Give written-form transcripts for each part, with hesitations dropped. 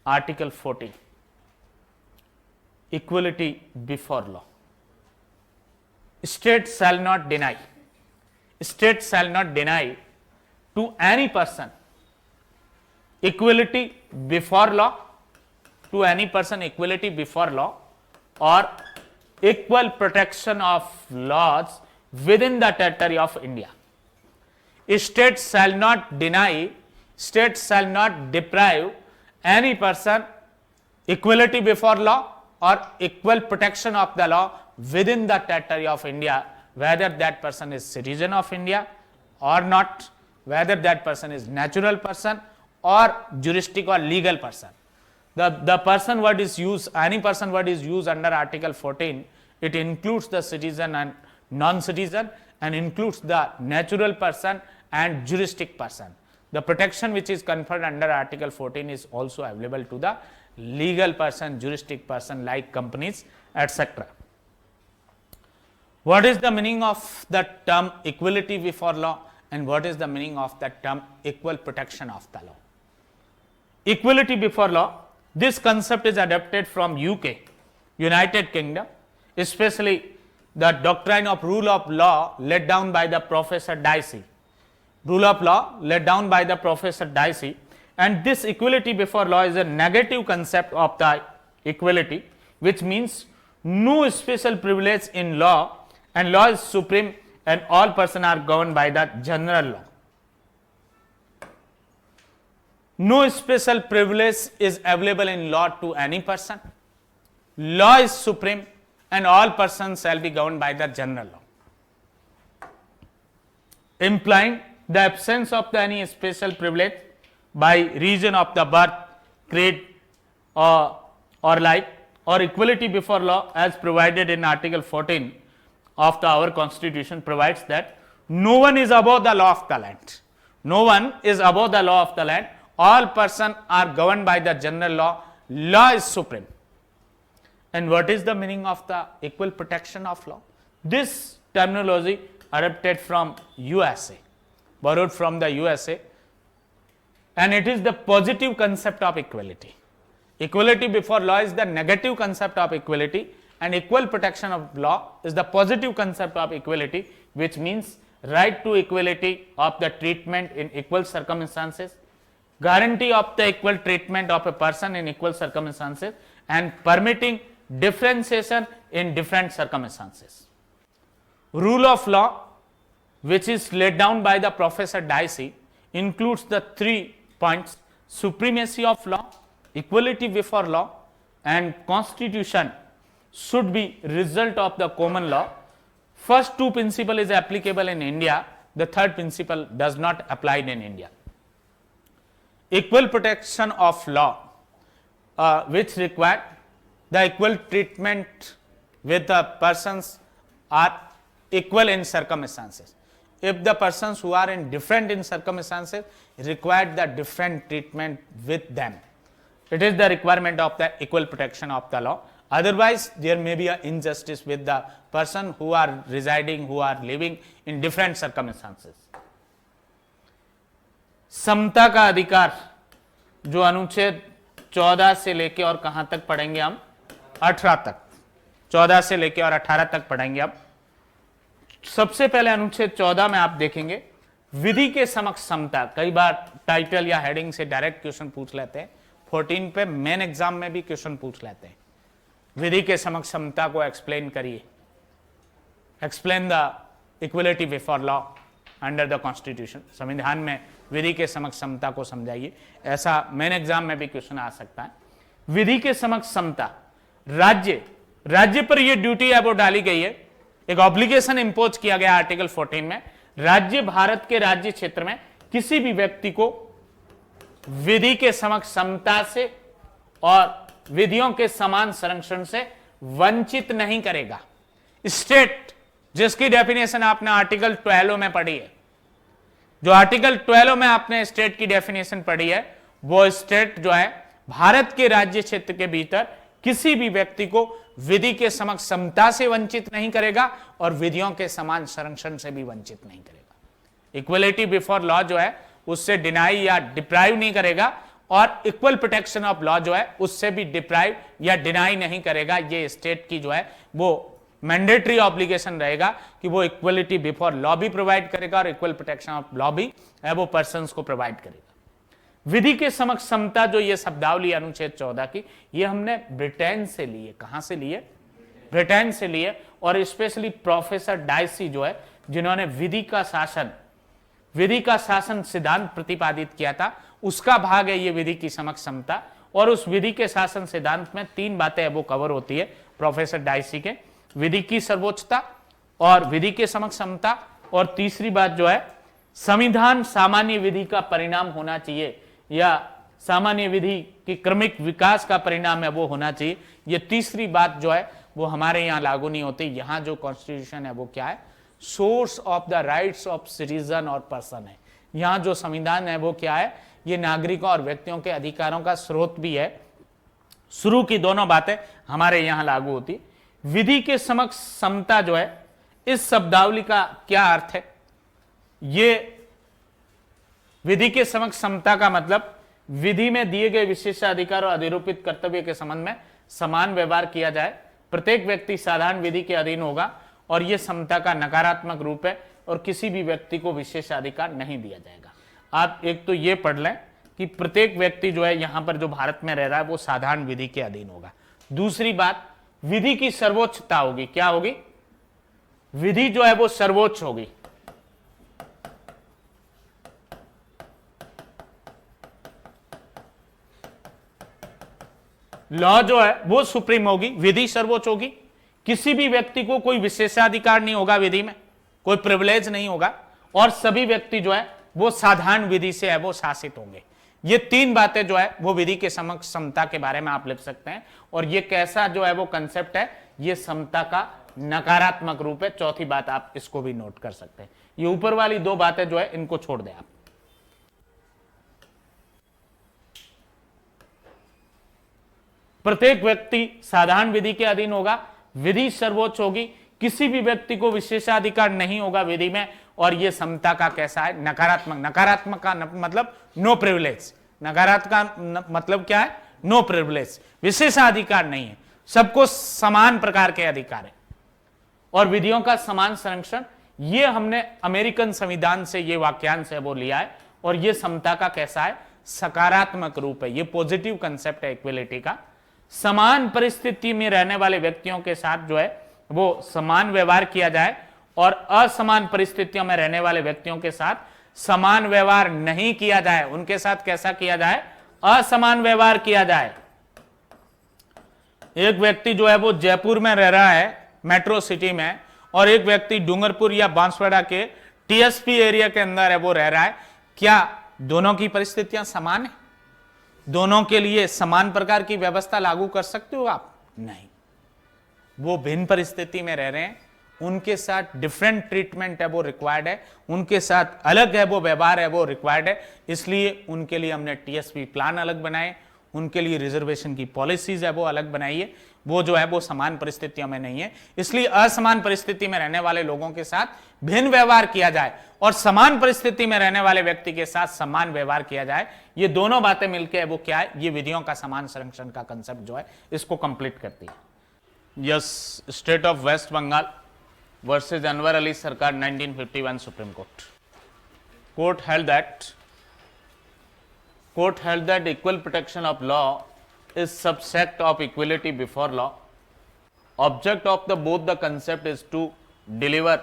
Article 14, equality before law. State shall not deny to any person equality before law, or equal protection of laws within the territory of India. State shall not deprive any person equality before law or equal protection of the law within the territory of India, whether that person is citizen of India or not, whether that person is natural person or juristic or legal person. The person word is used, any person word is used under Article 14. It includes the citizen and non-citizen, and includes the natural person and juristic person. The protection which is conferred under Article 14 is also available to the legal person, juristic person like companies, etc. What is the meaning of the term equality before law, and what is the meaning of the term equal protection of the law? Equality before law, this concept is adapted from UK, United Kingdom, especially the doctrine of rule of law laid down by the Professor Dicey. And this equality before law is a negative concept of the equality, which means no special privilege in law, and law is supreme and all persons are governed by the general law. No special privilege is available in law to any person. Law is supreme and all persons shall be governed by the general law, implying the absence of any special privilege by reason of the birth, creed, or life, or equality before law as provided in Article 14 of our Constitution provides that no one is above the law of the land. No one is above the law of the land. All persons are governed by the general law. Law is supreme. And what is the meaning of the equal protection of law? This terminology adapted from USA, borrowed from the USA, and it is the positive concept of equality. Equality before law is the negative concept of equality, and equal protection of law is the positive concept of equality, which means right to equality of the treatment in equal circumstances, guarantee of the equal treatment of a person in equal circumstances, and permitting differentiation in different circumstances. Rule of law, which is laid down by the Professor Dicey, includes the 3 points: supremacy of law, equality before law, and constitution should be result of the common law. First 2 principle is applicable in India, the third principle does not apply in India. Equal protection of law, which require the equal treatment with the persons are equal in circumstances. If the persons who are in different in circumstances require the different treatment with them, it is the requirement of the equal protection of the law. Otherwise, there may be an injustice with the person who are residing, who are living in different circumstances. समता का अधिकार जो अनुच्छेद 14 से लेके और कहां तक पढ़ेंगे हम? 18 तक, 14 से लेके और 18 तक पढ़ेंगे हम. सबसे पहले अनुच्छेद 14 में आप देखेंगे विधि के समक्ष समता. कई बार टाइटल या हेडिंग से डायरेक्ट क्वेश्चन पूछ लेते हैं. 14 पे मेन एग्जाम में भी क्वेश्चन पूछ लेते हैं. विधि के समक्ष समता को एक्सप्लेन करिए. Explain the equality before law under the constitution. संविधान में विधि के समक्ष समता को समझाइए. ऐसा मेन एग्जाम में भी क्वेश्चन आ सकता है. विधि के समक्ष समता, राज्य पर यह ड्यूटी है वो डाली गई है. एक ऑब्लिगेशन इंपोज किया गया आर्टिकल 14 में. राज्य भारत के राज्य क्षेत्र में किसी भी व्यक्ति को विधि के समक्ष समता से और विधियों के समान संरक्षण से वंचित नहीं करेगा. स्टेट, जिसकी डेफिनेशन आपने आर्टिकल 12 में पढ़ी है, जो आर्टिकल 12 में आपने स्टेट की डेफिनेशन पढ़ी है, वो स्टेट जो है भारत के राज्य क्षेत्र के भीतर किसी भी व्यक्ति को विधि के समक्ष समता से वंचित नहीं करेगा और विधियों के समान संरक्षण से भी वंचित नहीं करेगा. इक्वलिटी बिफोर लॉ जो है उससे डिनाई या डिप्राइव नहीं करेगा और इक्वल प्रोटेक्शन ऑफ लॉ जो है उससे भी डिप्राइव या डिनाई नहीं करेगा। ये स्टेट की जो है वो मैंडेटरी ऑब्लिगेशन रहेगा कि वो इक्वलिटी बिफोर लॉ भी प्रोवाइड करेगा और इक्वल प्रोटेक्शन ऑफ लॉ भी है वो पर्संस को प्रोवाइड करेगा। विधि के समक्ष समता जो ये शब्दावली अनुच्छेद 14 की, ये हमने ब्रिटेन से लिए। कहां से लिए? ब्रिटेन से लिए। और स्पेशली प्रोफेसर डाइसी जो है, जिन्होंने विधि का शासन सिद्धांत प्रतिपादित किया था, उसका भाग है ये विधि की समक्ष समता। और उस विधि के शासन सिद्धांत में 3 बातें वो कवर होती है प्रोफेसर डाइसी के: विधि की सर्वोच्चता और विधि के समक्ष समता, और तीसरी बात जो है संविधान सामान्य विधि का परिणाम होना चाहिए या सामान्य विधि की क्रमिक विकास का परिणाम है वो होना चाहिए। ये तीसरी बात जो है वो हमारे यहाँ लागू नहीं होती। यहां जो कॉन्स्टिट्यूशन है वो क्या है? Source of the rights of citizen और पर्सन है। यहां जो संविधान है वो क्या है? ये नागरिकों और व्यक्तियों के अधिकारों का स्रोत भी है। शुरू की दोनों बातें हमारे यहां लागू होती। विधि के समक्ष समता जो है, इस शब्दावली का क्या अर्थ है? ये विधि के समक्ष समता का मतलब विधि में दिए गए विशेषाधिकार और अधिरोपित कर्तव्य के संबंध में समान व्यवहार किया जाए। प्रत्येक व्यक्ति साधारण विधि के अधीन होगा और यह समता का नकारात्मक रूप है और किसी भी व्यक्ति को विशेषाधिकार नहीं दिया जाएगा। आप एक तो ये पढ़ लें कि प्रत्येक व्यक्ति जो है यहां पर जो भारत में रह रहा है वो साधारण विधि के अधीन होगा। दूसरी बात, विधि की सर्वोच्चता होगी। क्या होगी? विधि जो है वो सर्वोच्च होगी। लॉ जो है वो सुप्रीम होगी, विधि सर्वोच्च होगी। किसी भी व्यक्ति को कोई विशेषाधिकार नहीं होगा, विधि में कोई प्रिविलेज नहीं होगा, और सभी व्यक्ति जो है वो साधारण विधि से है वो शासित होंगे। ये 3 बातें जो है वो विधि के समक्ष समता के बारे में आप लिख सकते हैं। और ये कैसा जो है वो कंसेप्ट है? ये समता का नकारात्मक रूप है। चौथी बात आप इसको भी नोट कर सकते हैं। ये ऊपर वाली 2 बातें जो है इनको छोड़ दें आप। प्रत्येक व्यक्ति साधारण विधि के अधीन होगा, विधि सर्वोच्च होगी, किसी भी व्यक्ति को विशेषाधिकार नहीं होगा विधि में, और यह समता का कैसा है? नकारात्मक। नकारात्मक का मतलब नो प्रिविलेज। नकारात्मक का मतलब क्या है? नो प्रिविलेज, विशेषाधिकार नहीं है, सबको समान प्रकार के अधिकार है। और विधियों का समान संरक्षण, ये हमने अमेरिकन संविधान से ये वाक्यांश है वो लिया है। और ये समता का कैसा है? सकारात्मक रूप है। ये पॉजिटिव कंसेप्ट है इक्वलिटी का। समान परिस्थिति में रहने वाले व्यक्तियों के साथ जो है वो समान व्यवहार किया जाए, और असमान परिस्थितियों में रहने वाले व्यक्तियों के साथ समान व्यवहार नहीं किया जाए। उनके साथ कैसा किया जाए? असमान व्यवहार किया जाए। एक व्यक्ति जो है वो जयपुर में रह रहा है, मेट्रो सिटी में, और एक व्यक्ति डूंगरपुर या बांसवाड़ा के टीएसपी एरिया के अंदर है वो रह रहा है। क्या दोनों की परिस्थितियां समान है? दोनों के लिए समान प्रकार की व्यवस्था लागू कर सकते हो आप? नहीं। वो भिन्न परिस्थिति में रह रहे हैं, उनके साथ डिफरेंट ट्रीटमेंट है वो रिक्वायर्ड है, उनके साथ अलग है वो व्यवहार है वो रिक्वायर्ड है। इसलिए उनके लिए हमने टीएसपी प्लान अलग बनाए, उनके लिए रिजर्वेशन की पॉलिसीज है वो अलग बनाई है। वो जो है वो समान परिस्थितियों में नहीं है, इसलिए असमान परिस्थिति में रहने वाले लोगों के साथ भिन्न व्यवहार किया जाए और समान परिस्थिति में रहने वाले व्यक्ति के साथ समान व्यवहार किया जाए। ये दोनों बातें मिलकर वो क्या है? ये विधियों का समान संरक्षण का कंसेप्ट जो है इसको कंप्लीट करती है। Yes, state of West Bengal versus Anwar Ali Sarkar 1951 supreme court. Court held that equal protection of law is subsect of equality before law. Object of both the concept is to deliver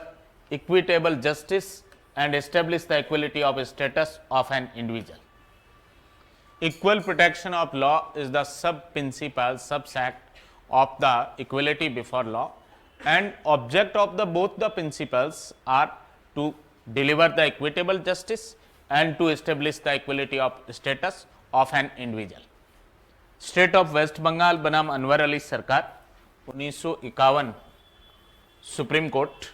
equitable justice and establish the equality of status of an individual. Equal protection of law is the sub-principal subsect of the equality before law, and object of both the principles are to deliver the equitable justice and to establish the equality of status of an individual. State of West Bengal बनाम Anwar Ali Sarkar 1951 supreme court.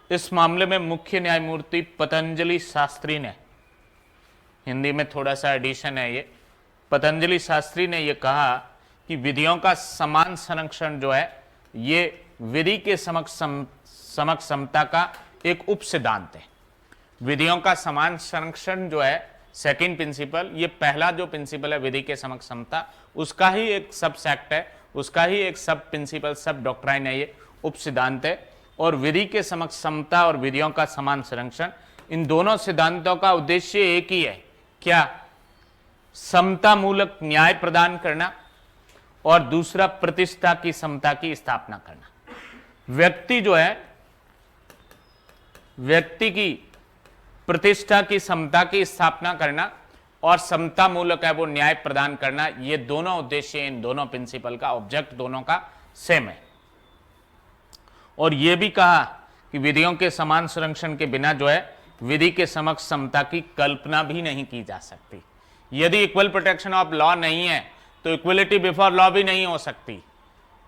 इस मामले में मुख्य न्यायमूर्ति पतंजलि शास्त्री ने, हिंदी में थोड़ा सा एडिशन है ये, पतंजलि शास्त्री ने ये कहा कि विधियों का समान संरक्षण जो है ये विधि के समक्ष समता का एक उप सिद्धांत है। विधियों का समान संरक्षण जो है सेकंड प्रिंसिपल, ये पहला जो प्रिंसिपल है विधि के समक्ष समता, उसका ही एक सब सेक्ट है, उसका ही एक सब प्रिंसिपल, सब डॉक्ट्राइन है, ये उप सिद्धांत है। और विधि के समक्ष समता और विधियों का समान संरक्षण, इन दोनों सिद्धांतों का उद्देश्य एक ही है, क्या? समता मूलक न्याय प्रदान करना और दूसरा प्रतिष्ठा की समता की स्थापना करना। व्यक्ति जो है, व्यक्ति की प्रतिष्ठा की समता की स्थापना करना और समता मूलक है वो न्याय प्रदान करना, ये दोनों उद्देश्य इन दोनों प्रिंसिपल का, ऑब्जेक्ट दोनों का सेम है। और यह भी कहा कि विधियों के समान संरक्षण के बिना जो है विधि के समक्ष समता की कल्पना भी नहीं की जा सकती। यदि इक्वल प्रोटेक्शन ऑफ लॉ नहीं है तो इक्वलिटी बिफोर लॉ भी नहीं हो सकती,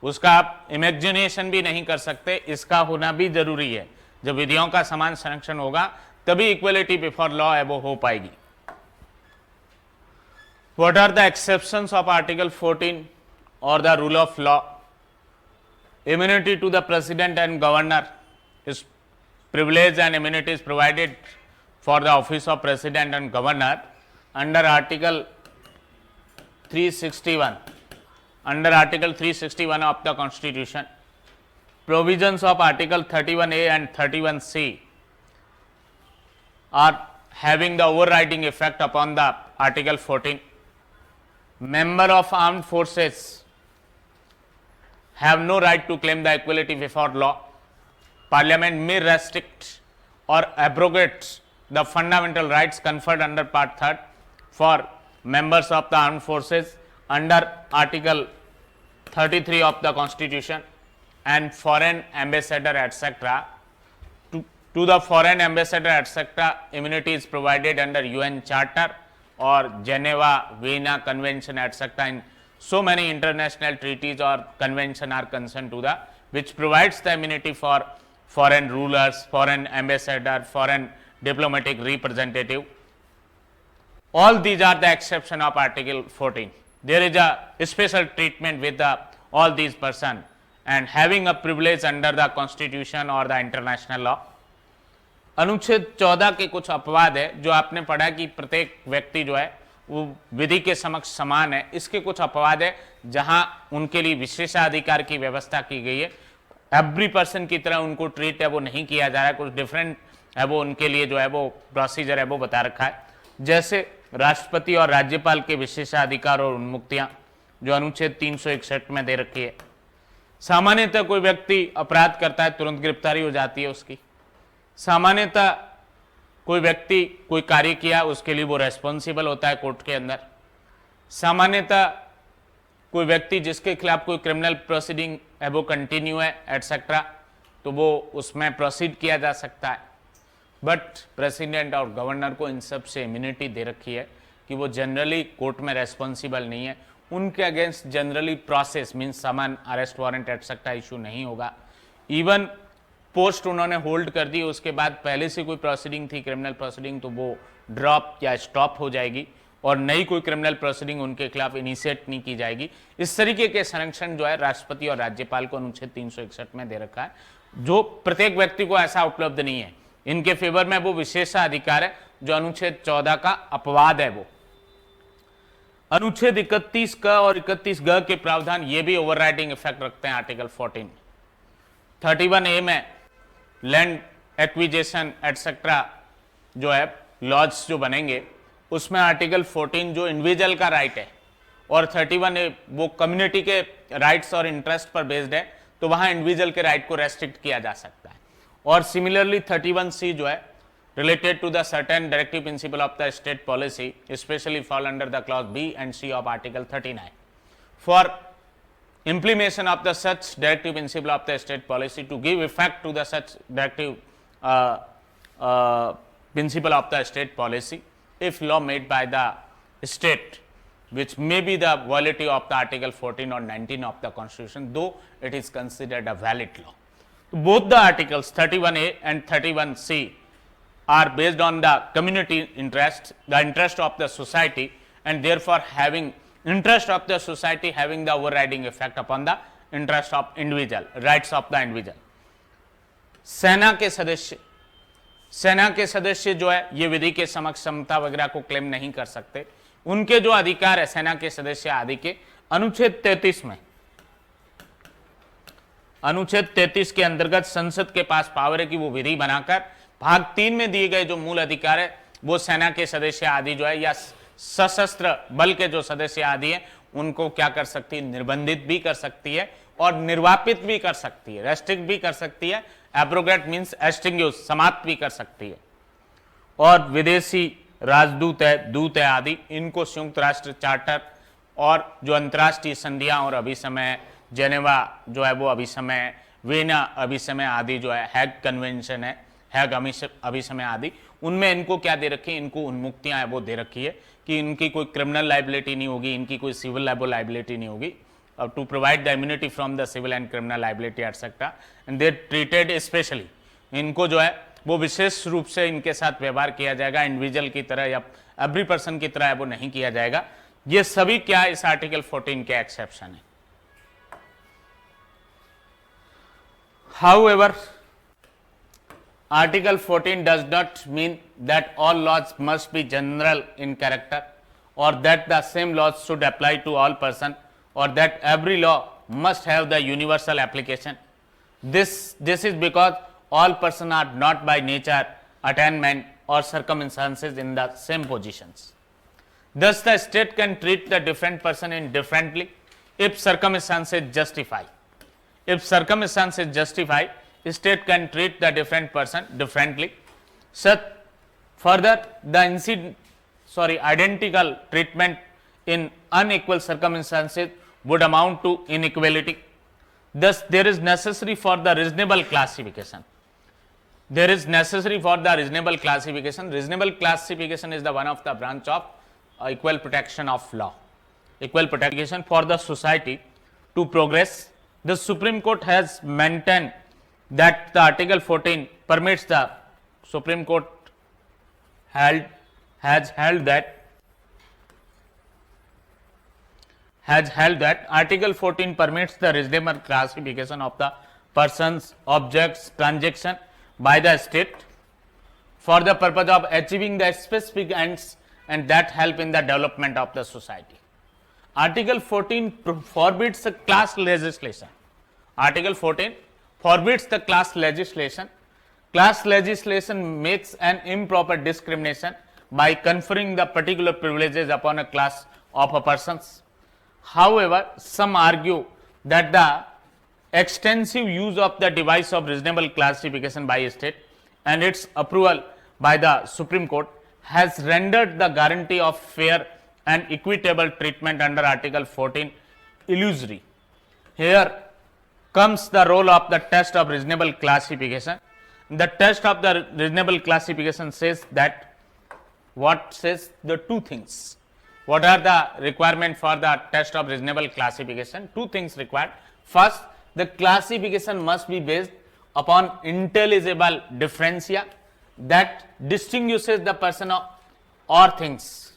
उसका आप इमेजिनेशन भी नहीं कर सकते, इसका होना भी जरूरी है। जब विधियों का समान संरक्षण होगा तभी इक्वलिटी बिफोर लॉ है वो हो पाएगी। What are the exceptions of Article 14 or the rule of law? Immunity to the President and Governor is privilege and immunity is provided for the office of President and Governor under Article 361. Under Article 361 of the Constitution, provisions of Article 31A and 31C are having the overriding effect upon the Article 14. Member of armed forces have no right to claim the equality before law. Parliament may restrict or abrogate the fundamental rights conferred under Part 3 for members of the armed forces under Article 33 of the Constitution and foreign ambassador etc. To the foreign ambassador etc. immunity is provided under UN Charter or Geneva, Vienna Convention etc. in so many international treaties or convention are concerned to the, which provides the immunity for foreign rulers, foreign ambassador, foreign diplomatic representative. All these are the exception of Article 14. There is a special treatment with the all these person and having a privilege under the Constitution or the international law. अनुच्छेद 14 के कुछ अपवाद है जो आपने पढ़ा कि प्रत्येक व्यक्ति जो है वो विधि के समक्ष समान है, इसके कुछ अपवाद है जहां उनके लिए विशेषाधिकार की व्यवस्था की गई है। एवरी पर्सन की तरह उनको ट्रीट है वो नहीं किया जा रहा है, कुछ डिफरेंट है वो उनके लिए जो है वो प्रोसीजर है वो बता रखा है। जैसे राष्ट्रपति और राज्यपाल के विशेषाधिकार और उन्मुक्तियां जो अनुच्छेद 361 में दे रखी है। सामान्यतः कोई व्यक्ति अपराध करता है तुरंत गिरफ्तारी हो जाती है उसकी। सामान्यतः कोई व्यक्ति कोई कार्य किया उसके लिए वो रेस्पॉन्सिबल होता है कोर्ट के अंदर। सामान्यतः कोई व्यक्ति जिसके खिलाफ कोई क्रिमिनल प्रोसीडिंग है वो कंटिन्यू है एटसेट्रा, तो वो उसमें प्रोसीड किया जा सकता है। बट प्रेसिडेंट और गवर्नर को इन सब से इम्यूनिटी दे रखी है कि वो जनरली कोर्ट में रेस्पॉन्सिबल नहीं है, उनके अगेंस्ट जनरली प्रोसेस मीन्स सामान अरेस्ट वारंट एटसेट्रा इशू नहीं होगा। इवन पोस्ट उन्होंने होल्ड कर दी, उसके बाद पहले से कोई प्रोसीडिंग थी क्रिमिनल प्रोसीडिंग तो वो ड्रॉप या स्टॉप हो जाएगी और नई कोई क्रिमिनल प्रोसीडिंग उनके खिलाफ इनिशिएट नहीं की जाएगी। इस तरीके के संरक्षण जो है राष्ट्रपति और राज्यपाल को अनुच्छेद 361 में दे रखा है, जो प्रत्येक व्यक्ति को ऐसा उपलब्ध नहीं है। इनके फेवर में वो विशेषाधिकार है जो अनुच्छेद 14 का अपवाद है। वो अनुच्छेद 31 का और 31 ग के प्रावधान ये भी ओवरराइडिंग इफेक्ट रखते हैं आर्टिकल 14। 31A में लैंड एक्विजिशन एटसेट्रा जो है लॉज जो बनेंगे उसमें आर्टिकल 14 जो इंडिविजुअल का राइट है और 31A वो कम्युनिटी के राइट्स और इंटरेस्ट पर बेस्ड है, तो वहां इंडिविजुअल के राइट को रेस्ट्रिक्ट किया जा सकता है। और सिमिलरली 31C जो है related to the certain directive principle of the state policy especially fall under the clause B and C of article 39 for implementation of the such directive principle of the state policy to give effect to the such directive principle of the state policy if law made by the state which may be the violative of the article 14 or 19 of the constitution though it is considered a valid law. Both the articles 31A and 31C are based on the community interest, the interest of the society, and therefore having interest of the society having the overriding effect upon the interest of individual, rights of the individual. सेना के सदस्य सेना के सदस्य जो है ये विधि के समक्ष समता वगैरह को क्लेम नहीं कर सकते। उनके जो अधिकार है सेना के सदस्य आदि के अनुच्छेद 33 में, अनुच्छेद 33 के अंतर्गत संसद के पास पावर है कि वो विधि बनाकर भाग 3 में दिए गए जो मूल अधिकार है वो सेना के सदस्य आदि जो है या सशस्त्र बल के जो सदस्य आदि है उनको क्या कर सकती है, निर्बंधित भी कर सकती है और निर्वापित भी कर सकती है, रेस्ट्रिक्ट भी कर सकती है। एब्रोगेट मींस एक्सटिंग्विश, समाप्त भी कर सकती है। और विदेशी राजदूत है, दूत है आदि, इनको संयुक्त राष्ट्र चार्टर और जो अंतर्राष्ट्रीय संधियां और अभिसमय, जेनेवा जो है वो अभिसमय, वीना अभिसमय आदि जो है, हैग कन्वेंशन है, हैग अभिसमय आदि, उनमें इनको क्या दे रखी है, इनको उन्मुक्तियां है वो दे रखी है कि इनकी कोई क्रिमिनल लाइबिलिटी नहीं होगी, इनकी कोई सिविल लाइबिलिटी नहीं होगी, to provide the immunity from the civil and criminal liability etcetera, and they treated specially, इनको जो है वो विशेष रूप से इनके साथ व्यवहार किया जाएगा, इंडिविजुअल की तरह या एवरी पर्सन की तरह है वो नहीं किया जाएगा। ये सभी क्या इस आर्टिकल 14 के एक्सेप्शन है। However, Article 14 does not mean that all laws must be general in character or that the same laws should apply to all persons or that every law must have the universal application. This is because all persons are not by nature, attainment or circumstances in the same positions. Thus, the state can treat the different person indifferently if circumstances justify. If circumstances justify, state can treat the different person differently. Such further, the identical treatment in unequal circumstances would amount to inequality. Thus, there is necessary for the reasonable classification. There is necessary for the reasonable classification. Reasonable classification is the one of the branch of equal protection of law. Equal protection for the society to progress. The Supreme Court has maintained that the Article 14 permits the Supreme Court has held that Article 14 permits the reasonable classification of the persons, objects, transaction by the state for the purpose of achieving the specific ends and that help in the development of the society. Article 14 forbids the class legislation. Article 14 forbids the class legislation. Class legislation makes an improper discrimination by conferring the particular privileges upon a class of a persons. However, some argue that the extensive use of the device of reasonable classification by a state and its approval by the Supreme Court has rendered the guarantee of fair and equitable treatment under Article 14 illusory. Here comes the role of the test of reasonable classification. The test of the reasonable classification says that what says the two things. What are the requirement for the test of reasonable classification? Two things required. First, the classification must be based upon intelligible differentia that distinguishes the person or things,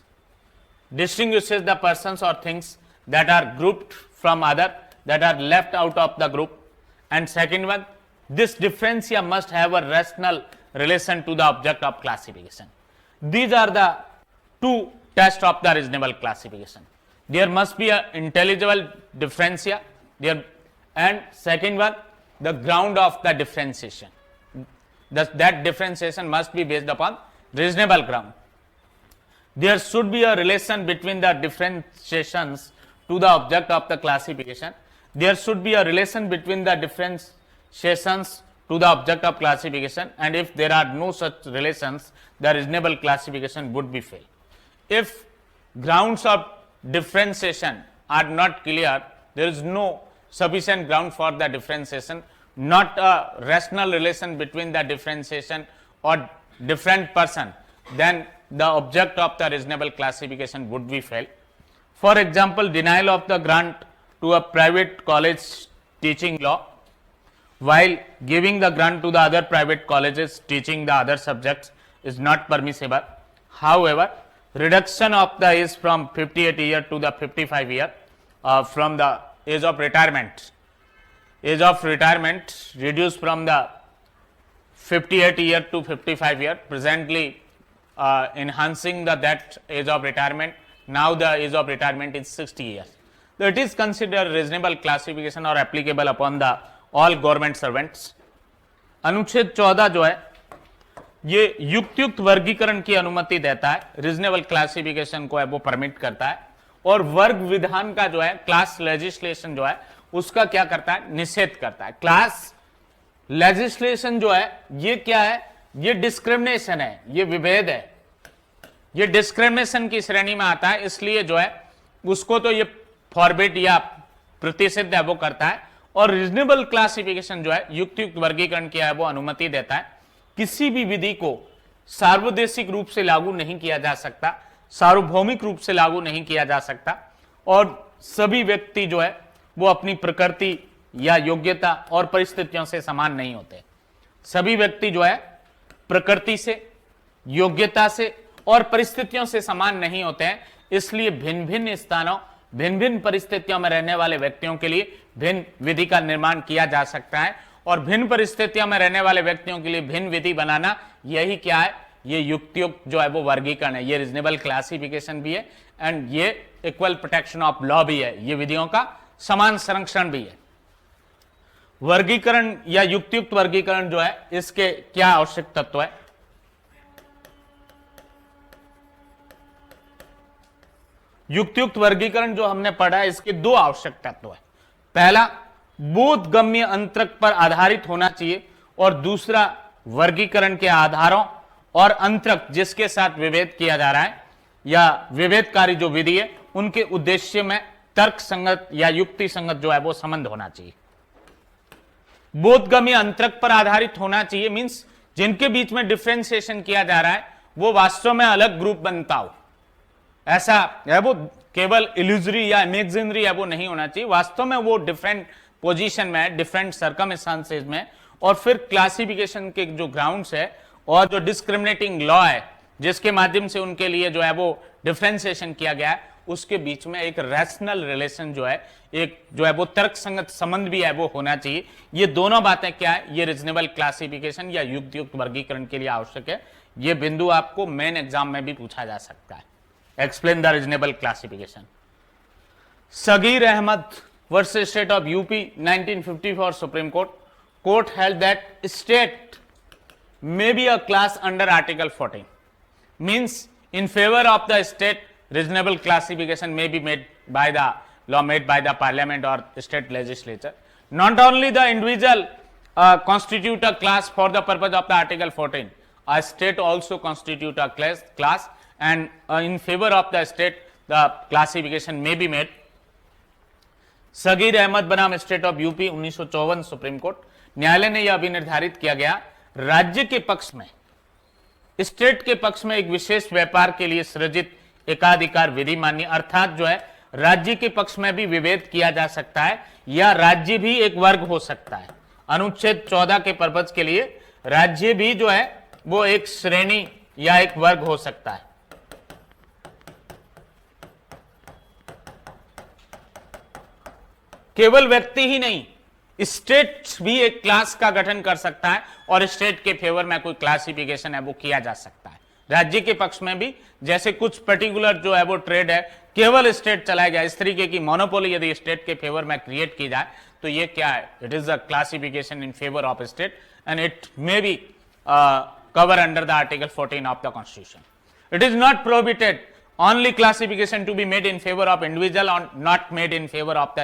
distinguishes the persons or things that are grouped from other, that are left out of the group. And second one, this differentia must have a rational relation to the object of classification. These are the two tests of the reasonable classification. There must be a intelligible differentia there, and second one, the ground of the differentiation. That differentiation must be based upon reasonable ground. There should be a relation between the differentiations to the object of the classification. There should be a relation between the differentiations to the object of classification, and if there are no such relations, the reasonable classification would be failed. If grounds of differentiation are not clear, there is no sufficient ground for the differentiation, not a rational relation between the differentiation or different person, then the object of the reasonable classification would be failed. For example, denial of the grant to a private college teaching law while giving the grant to the other private colleges teaching the other subjects is not permissible. However, reduction of the age from 58 year to the 55 year from the age of retirement reduced from the 58 year to 55 year, presently enhancing that age of retirement. Now the age of retirement is 60 years. So it is considered reasonable classification or applicable upon the all government servants. अनुच्छेद 14 जो है ये युक्त वर्गीकरण की अनुमति देता है, रीजनेबल क्लासिफिकेशन को है वो परमिट करता है, और वर्ग विधान का जो है क्लास लेजिस्लेशन जो है उसका क्या करता है, निषेध करता है। क्लास लेजिस्लेशन जो है ये क्या है, ये डिस्क्रिमिनेशन है, ये विभेद है, ये डिस्क्रिमिनेशन की श्रेणी में आता है, इसलिए जो है उसको तो ये फॉरबिड या प्रतिषिध है वो करता है। और रीजनेबल क्लासिफिकेशन जो है युक्त वर्गीकरण किया है वो अनुमति देता है। किसी भी विधि को सार्वदेशिक रूप से लागू नहीं किया जा सकता, सार्वभौमिक रूप से लागू नहीं किया जा सकता, और सभी व्यक्ति जो है वो अपनी प्रकृति या योग्यता और परिस्थितियों से समान नहीं होते। सभी व्यक्ति जो है प्रकृति से, योग्यता से और परिस्थितियों से समान नहीं होते हैं, इसलिए भिन्न भिन्न स्थानों, भिन्न भिन्न परिस्थितियों में रहने वाले व्यक्तियों के लिए भिन्न विधि का निर्माण किया जा सकता है, और भिन्न परिस्थितियों में रहने वाले व्यक्तियों के लिए भिन्न विधि बनाना, यही क्या है, ये युक्तियुक्त जो है वो वर्गीकरण है, ये रीजनेबल क्लासिफिकेशन भी है, एंड ये इक्वल प्रोटेक्शन ऑफ लॉ भी है, ये विधियों का समान संरक्षण भी है। वर्गीकरण या युक्तियुक्त वर्गीकरण जो है इसके क्या आवश्यक तत्व है? युक्तियुक्त वर्गीकरण जो हमने पढ़ा है इसके दो आवश्यक तत्व है। पहला, बोधगम्य अंतरक पर आधारित होना चाहिए, और दूसरा वर्गीकरण के आधारों और अंतरक जिसके साथ विभेद किया जा रहा है या विभेदकारी जो विधि है उनके उद्देश्य में तर्क संगत या युक्ति संगत जो है वो संबंध होना चाहिए। बोधगम्य अंतरक पर आधारित होना चाहिए मींस जिनके बीच में डिफरेंशिएशन किया जा रहा है वो वास्तव में अलग ग्रुप बनता हो, ऐसा है वो केवल इल्यूजरी या इमेजिनरी है वो नहीं होना चाहिए, वास्तव में वो डिफरेंट पोजीशन में, डिफरेंट सर्कमस्टांसेस में, और फिर क्लासिफिकेशन के जो ग्राउंड्स है और जो डिस्क्रिमिनेटिंग लॉ है जिसके माध्यम से उनके लिए जो है वो डिफरेंशिएशन किया गया है, उसके बीच में एक रैशनल रिलेशन जो है, एक जो है वो तर्क संगत संबंध भी है वो होना चाहिए। ये दोनों बातें क्या है, ये रीजनेबल क्लासिफिकेशन या युक्त वर्गीकरण के लिए आवश्यक है। ये बिंदु आपको मेन एग्जाम में भी पूछा जा सकता है। Explain the reasonable classification. Sagir Ahmed versus state of UP 1954 supreme court held that state may be a class under article 14, means in favor of the state reasonable classification may be made by the law made by the parliament or state legislature. Not only the individual constitute a class for the purpose of the article 14, a state also constitute a class, and in favor of the state the classification may be made. Sagir Ahmad बनाम state of UP 1954 supreme court न्यायालय ने यह भी निर्धारित किया गया, राज्य के पक्ष में, स्टेट के पक्ष में एक विशेष व्यापार के लिए सृजित एकाधिकार विधि मान्य, अर्थात जो है राज्य के पक्ष में भी विभेद किया जा सकता है या राज्य भी एक वर्ग हो सकता है। अनुच्छेद 14 के पर्पज के लिए राज्य भी जो है वो एक श्रेणी या एक वर्ग हो सकता है। केवल व्यक्ति ही नहीं, स्टेट भी एक क्लास का गठन कर सकता है और स्टेट के फेवर में कोई क्लासिफिकेशन है वो किया जा सकता है। राज्य के पक्ष में भी, जैसे कुछ पर्टिकुलर जो है वो ट्रेड है केवल स्टेट चलाएगा, इस तरीके की मोनोपोली यदि स्टेट के फेवर में क्रिएट की जाए तो ये क्या है, it is a classification in favour of state and it may be cover under the article 14 of the constitution. It is not prohibited only classification to be made in favor of individual or not made in favor of the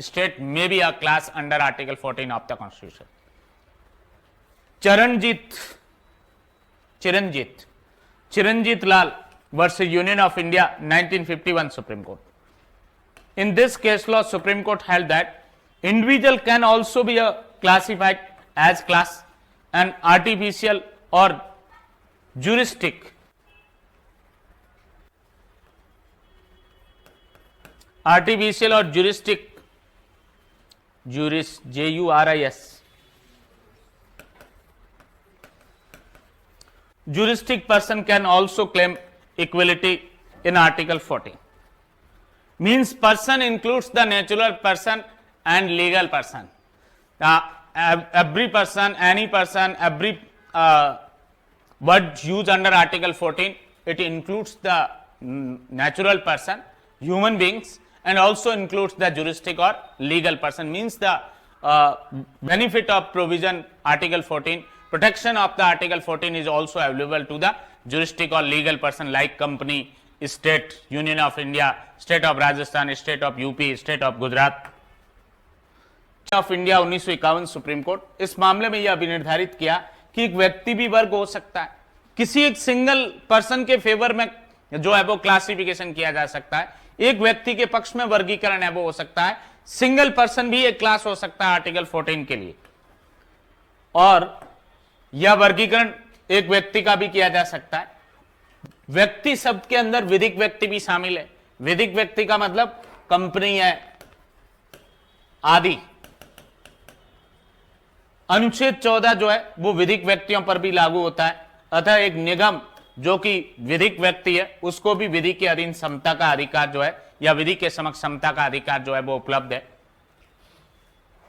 state may be a class under article 14 of the constitution. Chiranjit Lal versus Union of India 1951 Supreme Court. In this case law, Supreme Court held that individual can also be classified as class, and artificial or juristic or juristic juristic person can also claim equality in article 14. Means person includes the natural person and legal person. Every person, any person, every word used under Article 14, it includes the natural person, human beings, and also includes the juristic or legal person. Means the benefit of provision Article 14, protection of the Article 14 is also available to the juristic or legal person like company, state, Union of India, state of Rajasthan, state of UP, state of Gujarat. Of India 1951 supreme court इस मामले में यह भी निर्धारित किया कि एक व्यक्ति भी वर्ग हो सकता है, किसी एक सिंगल पर्सन के फेवर में जो है वो क्लासिफिकेशन किया जा सकता है, एक व्यक्ति के पक्ष में वर्गीकरण है वो हो सकता है, सिंगल पर्सन भी एक क्लास हो सकता है आर्टिकल 14 के लिए, और यह वर्गीकरण एक व्यक्ति का भी किया जा सकता है। व्यक्ति शब्द के अंदर विधिक व्यक्ति भी शामिल है। विधिक व्यक्ति का मतलब कंपनी है आदि। अनुच्छेद 14 जो है वो विधिक व्यक्तियों पर भी लागू होता है, अतः एक निगम जो कि विधिक व्यक्ति है उसको भी विधि के अधीन समता का अधिकार जो है या विधि के समक्ष समता का अधिकार जो है वो उपलब्ध है।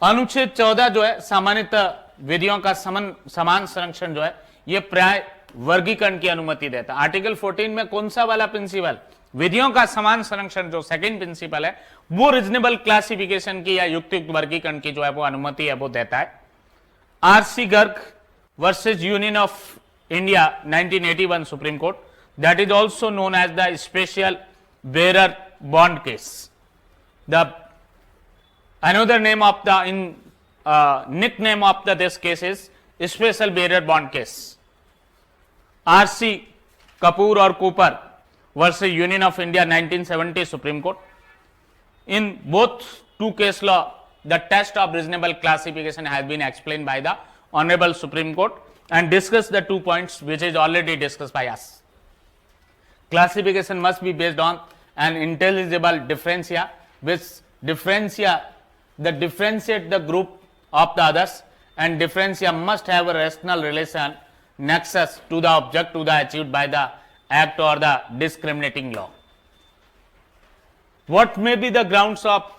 अनुच्छेद 14 जो है सामान्यतः विधियों का समान संरक्षण जो है ये प्राय वर्गीकरण की अनुमति देता है। आर्टिकल 14 में कौन सा वाला प्रिंसिपल, विधियों का समान संरक्षण जो सेकंड प्रिंसिपल है वो रीजनेबल क्लासिफिकेशन की या युक्त वर्गीकरण की जो है वो अनुमति है वो देता है। RC Garg versus union of India 1981 supreme court, that is also known as the special bearer bond case. The another name of the nickname of this case is special bearer bond case. RC Kapoor or Cooper versus Union of India 1970 Supreme Court. In both two case law, the test of reasonable classification has been explained by the Honorable Supreme Court and discussed the 2 points which is already discussed by us. Classification must be based on an intelligible differentia which differentiate the group of the others, and differentia must have a rational relation nexus to the object to the achieved by the act or the discriminating law. What may be the grounds of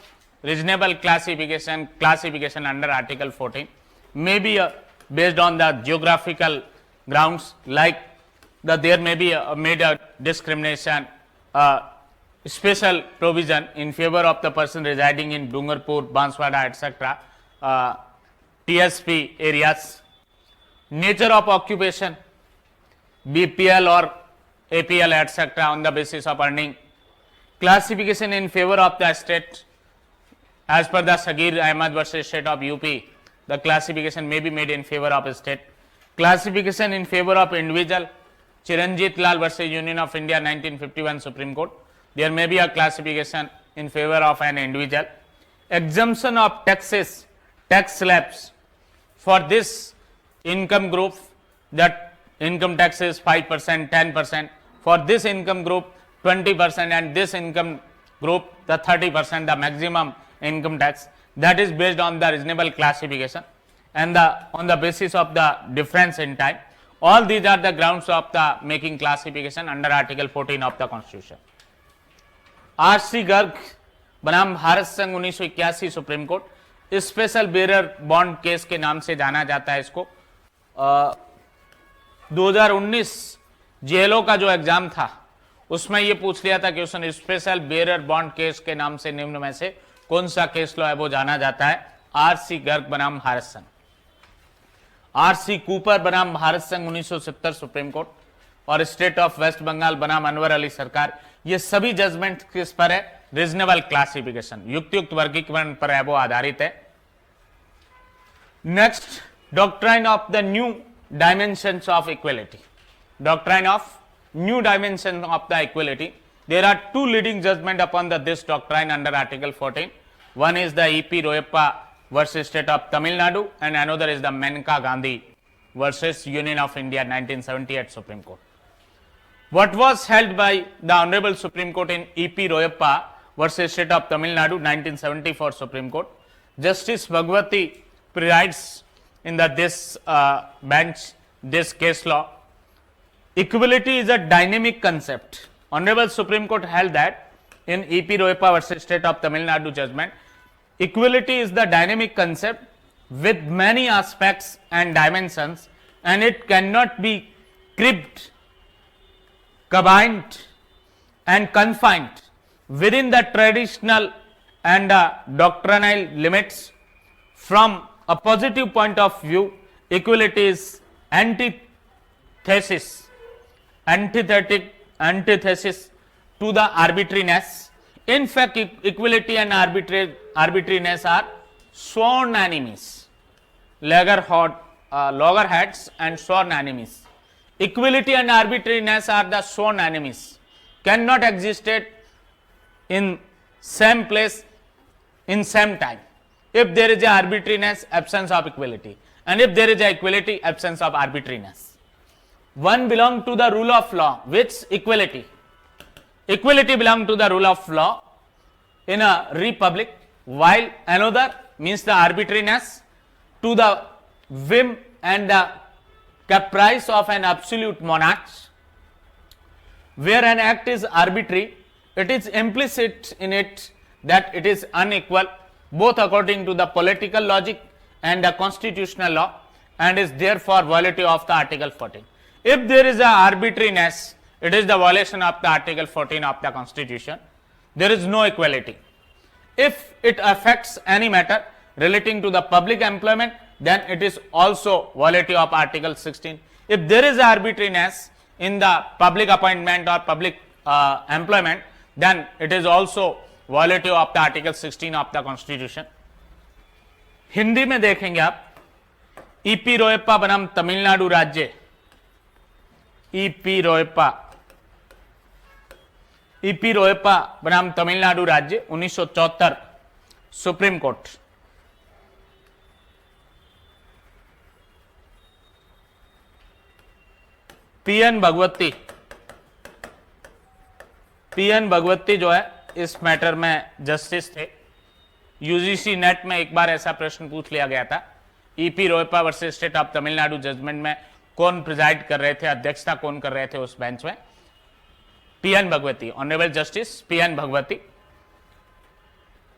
reasonable classification under Article 14? May be based on the geographical grounds, like there may be made a discrimination, special provision in favor of the person residing in Dungarpur, Banswara, etc., TSP areas, nature of occupation, BPL or APL, etc., on the basis of earning, classification in favor of the state, as per the Sagir Ahmed versus State of UP, the classification may be made in favor of a state, classification in favor of individual, Chiranjit Lal versus Union of India 1951 Supreme Court, there may be a classification in favor of an individual, exemption of taxes, tax slabs for this income group, that income tax is 5%, 10%, for this income group 20%, and this income group the 30%, the maximum income tax, that is based on the reasonable classification and on the basis of the difference in time. All these are the grounds of the making classification under Article 14 of the Constitution. RC Garg बनाम भारत संघ 1981 supreme court, special bearer bond case के नाम से जाना जाता है इसको। 2019 JLO का जो एग्जाम था उसमें ये पूछ लिया था कि उसने स्पेशल बेरर बॉन्ड केस के नाम से निम्न में से कौन सा केस लॉ है वो जाना जाता है। आरसी गर्ग बनाम भारत संघ, आरसी कूपर बनाम भारत संघ 1970 सुप्रीम कोर्ट, और स्टेट ऑफ वेस्ट बंगाल बनाम अनवर अली सरकार, ये सभी जजमेंट किस पर है? रीजनेबल क्लासिफिकेशन, युक्त वर्गीकरण पर है वो आधारित है। Next, doctrine of the new dimensions of equality, doctrine of new dimension of the equality, there are two leading judgment upon the this doctrine under article 14. One is the E.P. Royappa versus State of Tamil Nadu, and another is the Menka Gandhi versus Union of India 1978 Supreme Court. What was held by the Honorable Supreme Court in E.P. Royappa versus State of Tamil Nadu 1974 Supreme Court? Justice Bhagwati presides in this bench, this case law. Equality is a dynamic concept. Honorable Supreme Court held that in E.P. Royappa versus State of Tamil Nadu judgment, equality is the dynamic concept with many aspects and dimensions and it cannot be cribbed, combined and confined within the traditional and doctrinal limits. From a positive point of view, equality is antithesis to the arbitrariness. In fact, equality and arbitrariness are sworn enemies, loggerheads and sworn enemies. Equality and arbitrariness are the sworn enemies, cannot exist in same place in same time. If there is a arbitrariness, absence of equality, and if there is a equality, absence of arbitrariness. One belong to the rule of law, which equality belong to the rule of law in a republic, while another means the arbitrariness to the whim and the caprice of an absolute monarch. Where an act is arbitrary, it is implicit in it that it is unequal, both according to the political logic and the constitutional law, and is therefore violative of the Article 14. If there is a arbitrariness, it is the violation of the Article 14 of the Constitution. There is no equality. If it affects any matter relating to the public employment, then it is also violative of Article 16. If there is arbitrariness in the public appointment or public employment, then it is also violative of the Article 16 of the Constitution. Hindi में देखेंगे आप, EP रोयप्पा बनाम तमिलनाडु राज्य, EP रोयप्पा बनाम तमिलनाडु राज्य 1974 supreme court. PN Bhagwati जो है इस मैटर में जस्टिस थे। यूजीसी नेट में एक बार ऐसा प्रश्न पूछ लिया गया था, EP Royappa versus state of Tamil Nadu judgment में कौन प्रिजाइड कर रहे थे, अध्यक्षता कौन कर रहे थे उस बेंच में? PN Bhagwati, honourable justice PN Bhagwati.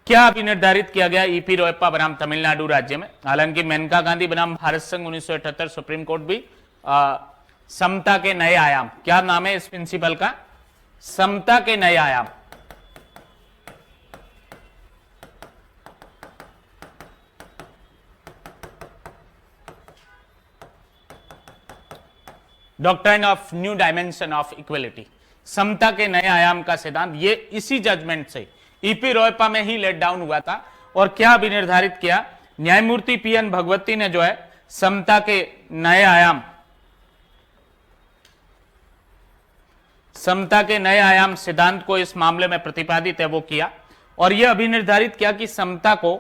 क्या अभी निर्धारित किया गया ईपी रोयप्पा बनाम तमिलनाडु राज्य में? हालांकि मेनका गांधी बनाम भारत संघ 1978 सुप्रीम कोर्ट भी समता के नए आयाम, क्या नाम है इस प्रिंसिपल का? समता के नए आयाम। Doctrine of new dimension of equality, समता के नए आयाम का सिद्धांत, ये इसी जजमेंट से ईपी रोयप्पा में ही लेट डाउन हुआ था। और क्या अभी निर्धारित किया? न्यायमूर्ति पीएन भगवती ने जो है समता के नए आयाम सिद्धांत को इस मामले में प्रतिपादित है वो किया, और यह अभी निर्धारित किया कि समता को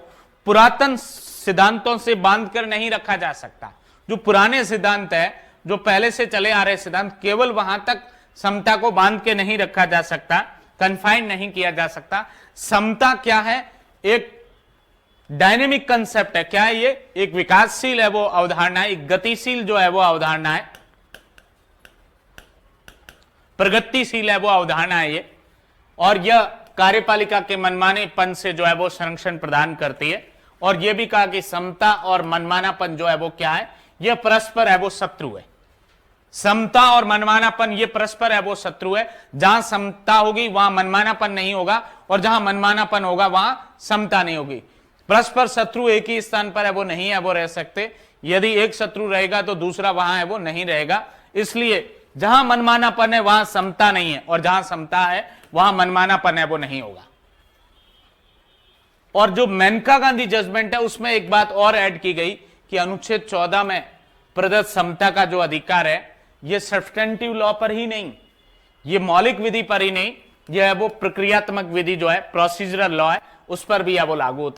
पुरातन सिद्धांतों से बांधकर नहीं रखा जा सकता। जो पुराने सिद्धांत है, जो पहले से चले आ रहे सिद्धांत, केवल वहां तक समता को बांध के नहीं रखा जा सकता, कन्फाइन नहीं किया जा सकता। समता क्या है? एक डायनेमिक कंसेप्ट है। क्या है ये? एक विकासशील है वो अवधारणा है, एक गतिशील जो है वो अवधारणा है, प्रगतिशील है वो अवधारणा है ये, और यह कार्यपालिका के मनमानेपन से जो है वो संरक्षण प्रदान करती है। और यह भी कहा कि समता और मनमानापन जो है वो क्या है? यह परस्पर है वो शत्रु है। समता और मनमानापन ये परस्पर है वो शत्रु है। जहां समता होगी वहां मनमानापन नहीं होगा, और जहां मनमानापन होगा वहां समता नहीं होगी। परस्पर शत्रु एक ही स्थान पर है वो नहीं है वो रह सकते। यदि एक शत्रु रहेगा तो दूसरा वहां है वो नहीं रहेगा। इसलिए जहां मनमानापन है वहां समता नहीं है, और जहां समता है वहां मनमानापन है वो नहीं होगा। और जो मेनका गांधी जजमेंट है उसमें एक बात और ऐड की गई कि अनुच्छेद 14 में प्रदत्त समता का जो अधिकार है ये सब्सटेंटिव लॉ पर ही नहीं, ये मौलिक विधि पर ही नहीं, यह है वो प्रक्रियात्मक विधि जो है, प्रोसीजरल लॉ है, उस पर भी है वो लागू होता है।